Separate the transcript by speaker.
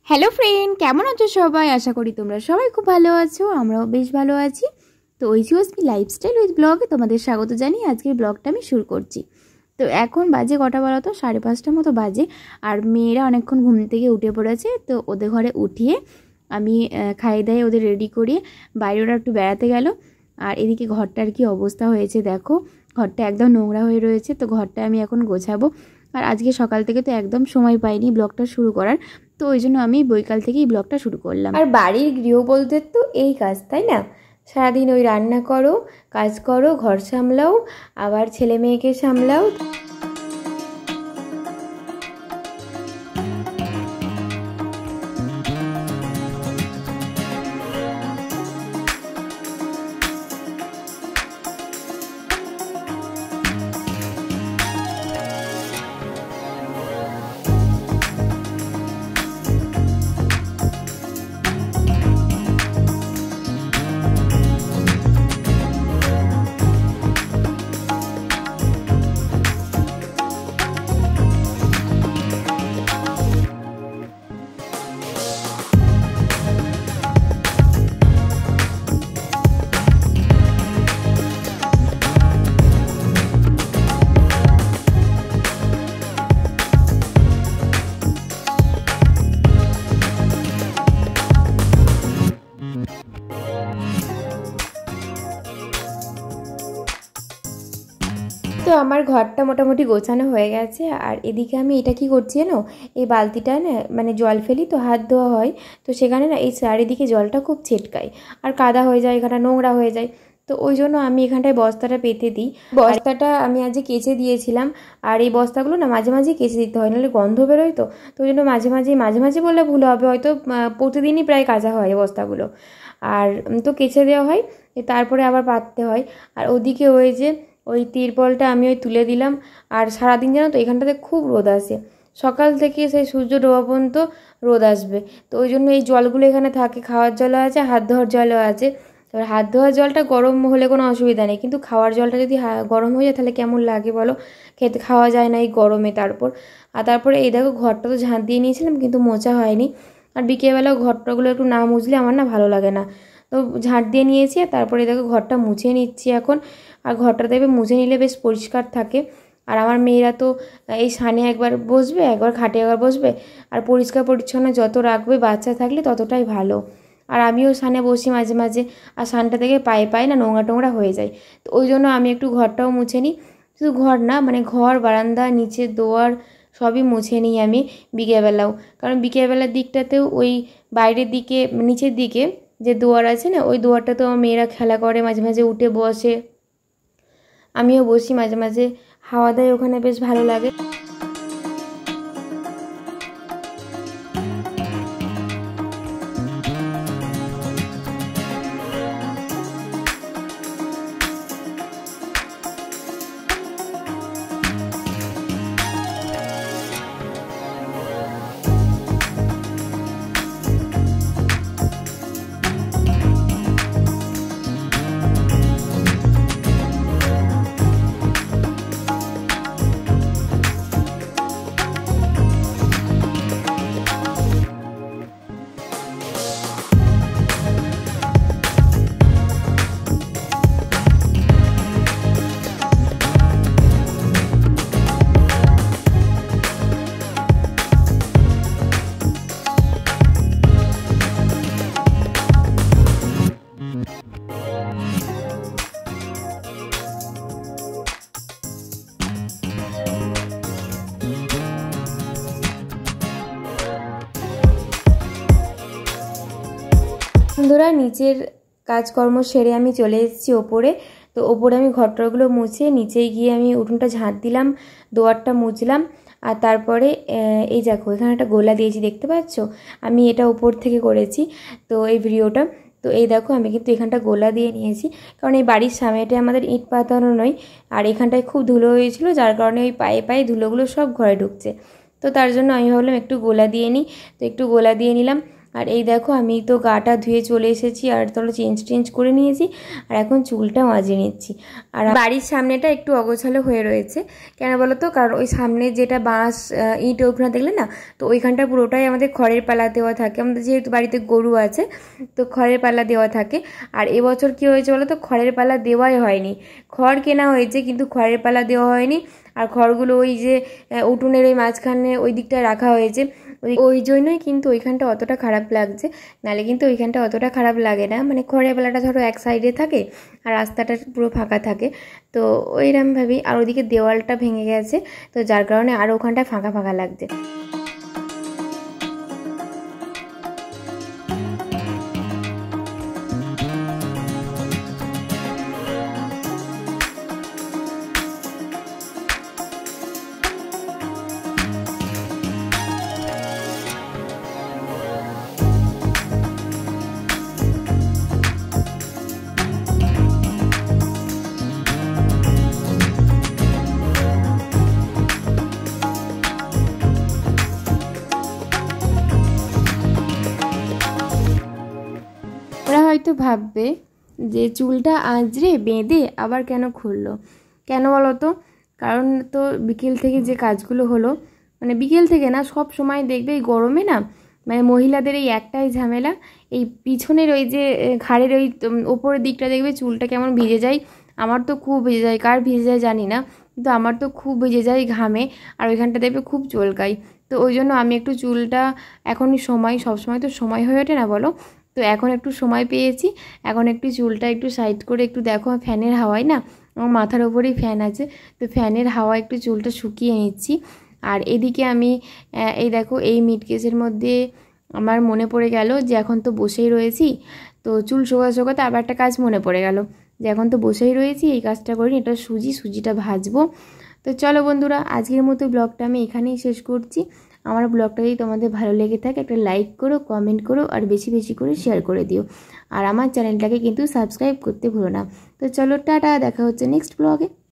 Speaker 1: Hello friend, কেমন আছো সবাই? আশা করি তোমরা সবাই খুব ভালো আছো। আমরাও বেশ ভালো আছি। তো ঐশী লাইফস্টাইল উইথ ব্লগে তোমাদের স্বাগত জানিয়ে আজকের ব্লগটা আমি শুরু করছি। তো এখন বাজে কটা বলো তো? 5:30 মতো বাজে। আর মেয়েরা অনেকক্ষণ ঘুম থেকে উঠে পড়েছে। তো ওদের ঘরে উঠিয়ে আমি খাইয়ে দাইয়ে ওদের রেডি করিয়ে বাইরে ওরা একটু বেড়াতে গেল। আর এদিকে ঘরটার কি অবস্থা হয়েছে দেখো, ঘরটা একদম নোংরা হয়ে রয়েছে। তো ঘরটা আমি এখন গোছাবো। আর আজকে সকাল থেকে তো একদম সময় পাইনি ব্লগটা শুরু করার, তো ওই জন্য আমি বৈকাল থেকেই ব্লগটা শুরু করলাম।
Speaker 2: আর বাড়ির গৃহবধূদের তো এই কাজ, তাই না? সারাদিন ওই রান্না করো, কাজ করো, ঘর সামলাও, আবার ছেলে মেয়েকে সামলাও। তো আমার ঘরটা মোটামুটি গোছানো হয়ে গেছে। আর এদিকে আমি এটা কি করছি জানো, এই বালতিটা না মানে জল ফেলি তো হাত ধোয়া হয়, তো সেখানে না এই চারিদিকে জলটা খুব ছিটকায় আর কাদা হয়ে যায়, এখানটা নোংরা হয়ে যায়। তো ওই জন্য আমি এখানটায় বস্তাটা পেতে দিই। বস্তাটা আমি আজকে কেচে দিয়েছিলাম। আর এই বস্তাগুলো না মাঝে মাঝে কেচে দিতে হয়, নাহলে গন্ধ বেরোয়। তো ওই জন্য মাঝে মাঝে বললে ভুল হবে, হয়তো প্রতিদিনই প্রায় কাচা হয় এই বস্তাগুলো। আর তো কেচে দেওয়া হয়, তারপরে আবার পাততে হয়। আর ওদিকে ওই যে ওই তিরপলটা আমি ওই তুলে দিলাম। আর সারাদিন জানো তো এখানটাতে খুব রোদ আসে, সকাল থেকে সেই সূর্য ডোবা পর্যন্ত রোদ আসবে। তো ওই জন্য এই জলগুলো এখানে থাকে, খাওয়ার জলও আছে, হাত ধোয়ার জলও আছে। এবার হাত ধোয়ার জলটা গরম হলে কোনো অসুবিধা নেই, কিন্তু খাওয়ার জলটা যদি গরম হয়ে যায় তাহলে কেমন লাগে বলো, খেতে খাওয়া যায় না এই গরমে। তারপরে এই দেখো ঘরটা তো ঝাঁট দিয়ে নিয়েছিলাম কিন্তু মোছা হয়নি। আর বিকেলবেলা ঘরটাগুলো একটু না মুছলে আমার না ভালো লাগে না। তো ঝাঁট দিয়ে নিয়েছি, আর তারপরে দেখো ঘরটা মুছে নিচ্ছি এখন। আর ঘরটা দেখবে মুছে নিলে বেশ পরিষ্কার থাকে। আর আমার মেয়েরা তো এই সানে একবার বসবে, একবার খাটে একবার বসবে। আর পরিষ্কার পরিচ্ছন্ন যত রাখবে বাচ্চা থাকলে ততটাই ভালো। আর আমিও সানে বসি মাঝে মাঝে, আর সানটা থেকে পায়ে পায়ে না নোংরা টোংরা হয়ে যায়। তো ওই জন্য আমি একটু ঘরটাও মুছে নিই। শুধু ঘর না, মানে ঘর, বারান্দা, নিচে দোয়ার সবই মুছে নিই আমি বিকেলবেলাও। কারণ বিকেলবেলার দিকটাতেও ওই বাইরের দিকে নিচের দিকে যে দুয়ার আছে না, ওই দুয়ারটাতেও আমার মেয়েরা খেলা করে, মাঝে মাঝে উঠে বসে, আমিও বসি মাঝে মাঝে, হাওয়া দেয় ওখানে, বেশ ভালো লাগে। বন্ধুরা, নিচের কাজকর্ম সেরে আমি চলে এসেছি ওপরে। তো ওপরে আমি ঘরটরগুলো মুছে নিচে গিয়ে আমি উঠোনটা ঝাঁট দিলাম, দোয়ারটা মুছলাম। আর তারপরে এই দেখো এখানে একটা গোলা দিয়েছি, দেখতে পাচ্ছ? আমি এটা উপর থেকে করেছি তো এই ভিডিওটা। তো এই দেখো আমি কিন্তু এখানটা গোলা দিয়ে নিয়েছি, কারণ এই বাড়ির সামনেটায় আমাদের ইট পাতানো নয়। আর এখানটায় খুব ধুলো হয়েছিল, যার কারণে ওই পায়ে পায়ে ধুলোগুলো সব ঘরে ঢুকছে। তো তার জন্য আমি ভাবলাম একটু গোলা দিয়ে নিই। তো একটু গোলা দিয়ে নিলাম। আর এই দেখো আমি তো গাটা ধুয়ে চলে এসেছি আর তোরা চেঞ্জ করে নিয়েছি আর এখন চুলটা মাজিয়ে নিচ্ছি। আর বাড়ির সামনেটা একটু অগোছালো হয়ে রয়েছে, কেন বলো তো, কারণ ওই সামনে যেটা বাঁশ ইট ওখানে দেখলে না, তো ওইখানটা পুরোটাই আমাদের খড়ের পালা দেওয়া থাকে। আমাদের যেহেতু বাড়িতে গরু আছে তো খড়ের পালা দেওয়া থাকে। আর এবছর কী হয়েছে বলো তো, খড়ের পালা দেওয়াই হয়নি। খড় কেনা হয়েছে কিন্তু খড়ের পালা দেওয়া হয়নি। আর খড়গুলো ওই যে উঠোনের ওই মাঝখানে ওই দিকটায় রাখা হয়েছে, ওই জন্যই কিন্তু ওইখানটা অতটা খারাপ লাগছে। নাহলে কিন্তু ওইখানটা অতটা খারাপ লাগে না, মানে খড়ের পালাটা ধরো এক সাইডে থাকে আর রাস্তাটা পুরো ফাঁকা থাকে, তো ওইরকমভাবেই। আর ওইদিকে দেওয়ালটা ভেঙে গেছে, তো যার কারণে আরও ওখানটা ফাঁকা ফাঁকা লাগছে।
Speaker 1: ওরা হয়তো ভাববে যে চুলটা আঁচড়ে বেঁধে আবার কেন খুললো, কেন বলো তো? কারণ তো বিকেল থেকে যে কাজগুলো হলো, মানে বিকেল থেকে না, সব সময় দেখবে এই গরমে না, মানে মহিলাদের এই একটাই ঝামেলা, এই পিছনের ওই যে ঘাড়ের ওই ওপরের দিকটা দেখবে চুলটা কেমন ভিজে যায়। আমার তো খুব ভিজে যায়, কার ভিজে যায় জানি না, কিন্তু আমার তো খুব ভিজে যায় ঘামে, আর ওইখানটা দেখবে খুব চুলকায়। তো ওই জন্য আমি একটু চুলটা এখনই সব সময় তো সময় হয়ে ওঠে না বলো, তো এখন একটু সময় পেয়েছি, এখন একটু চুলটা একটু সাইড করে একটু দেখো ফ্যানের হাওয়ায় না, আমার মাথার ওপরেই ফ্যান আছে, তো ফ্যানের হাওয়া একটু চুলটা শুকিয়ে নিচ্ছি। আর এদিকে আমি এই দেখো এই মিড কেসের মধ্যে আমার মনে পড়ে গেল যে এখন তো বসেই রয়েছি, তো চুল শোকাতে আবার একটা কাজ মনে পড়ে গেল যে এখন তো বসেই রয়েছি, এই কাজটা করি, এটা সুজিটা ভাজবো। তো চলো বন্ধুরা, আজকের মতো ব্লগটা আমি এখানেই শেষ করছি। আমার ব্লগটা যদি তোমাদের ভালো লেগে থাকে একটা লাইক করো, কমেন্ট করো আর বেশি বেশি করে শেয়ার করে দিও। আর আমার চ্যানেলটাকে কিন্তু সাবস্ক্রাইব করতে ভুলো না। তো চলো টাটা, দেখা হচ্ছে নেক্সট ব্লগে।